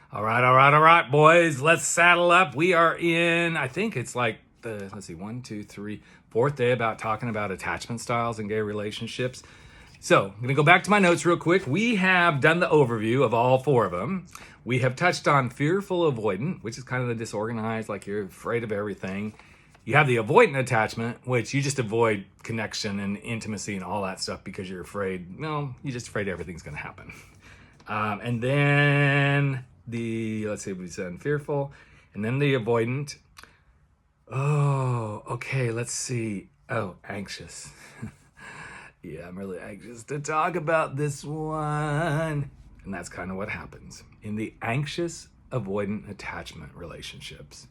All right, boys. Let's saddle up. We are in, I think it's like the, let's see, 1, 2, 3, fourth day about talking about attachment styles and gay relationships. So I'm going to go back to my notes real quick. We have done the overview of all 4 of them. We have touched on fearful avoidant, which is kind of the disorganized, like you're afraid of everything. You have the avoidant attachment, which you just avoid connection and intimacy and all that stuff because you're afraid, no, you're just afraid everything's going to happen. And then let's see, we said fearful, and then the avoidant. Oh, okay, let's see. Oh, anxious. Yeah, I'm really anxious to talk about this one. And that's kind of what happens in the anxious avoidant attachment relationships.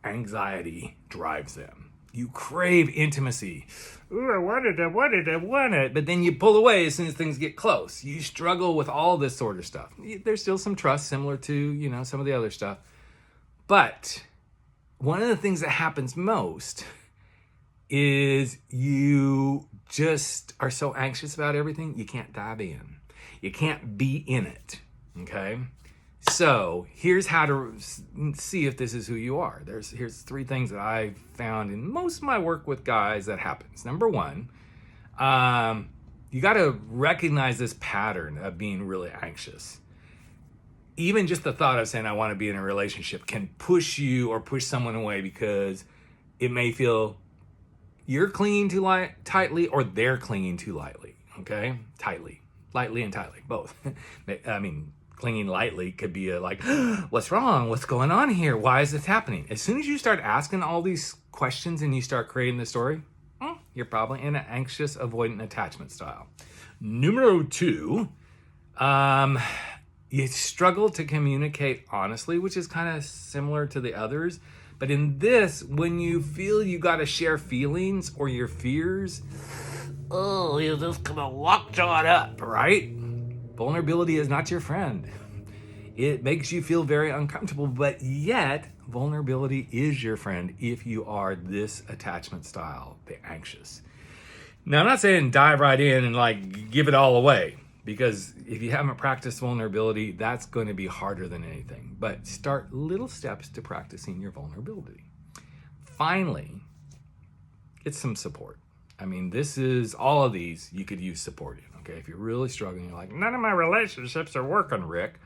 Anxiety drives them. You crave intimacy. Ooh, I want it. But then you pull away as soon as things get close. You struggle with all this sort of stuff. There's still some trust similar to, some of the other stuff. But one of the things that happens most is you just are so anxious about everything, you can't dive in. You can't be in it, okay? So here's how to see if this is who you are. Here's 3 things that I've found in most of my work with guys that happens. Number 1, you got to recognize this pattern of being really anxious. Even just the thought of saying I want to be in a relationship can push you or push someone away because it may feel you're clinging too tightly or they're clinging too lightly, okay? Lightly and tightly, both. I mean, clinging lightly could be like, what's wrong? What's going on here? Why is this happening? As soon as you start asking all these questions and you start creating the story, you're probably in an anxious avoidant attachment style. Numero 2, you struggle to communicate honestly, which is kind of similar to the others. But in this, when you feel you got to share feelings or your fears, you're just going to lockjaw it up, right? Vulnerability is not your friend. It makes you feel very uncomfortable, but yet vulnerability is your friend if you are this attachment style, the anxious. Now, I'm not saying dive right in and give it all away, because if you haven't practiced vulnerability, that's going to be harder than anything. But start little steps to practicing your vulnerability. Finally, get some support. I mean, all of these you could use support in, okay? If you're really struggling, you're like, none of my relationships are working, Rick.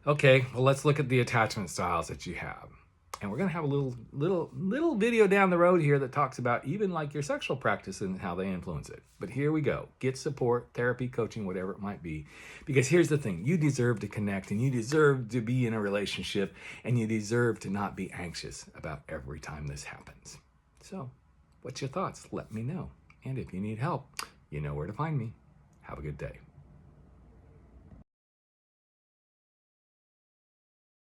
Okay, well, let's look at the attachment styles that you have. And we're going to have a little video down the road here that talks about even your sexual practice and how they influence it. But here we go. Get support, therapy, coaching, whatever it might be. Because here's the thing. You deserve to connect, and you deserve to be in a relationship, and you deserve to not be anxious about every time this happens. So, what's your thoughts? Let me know. And if you need help, you know where to find me. Have a good day.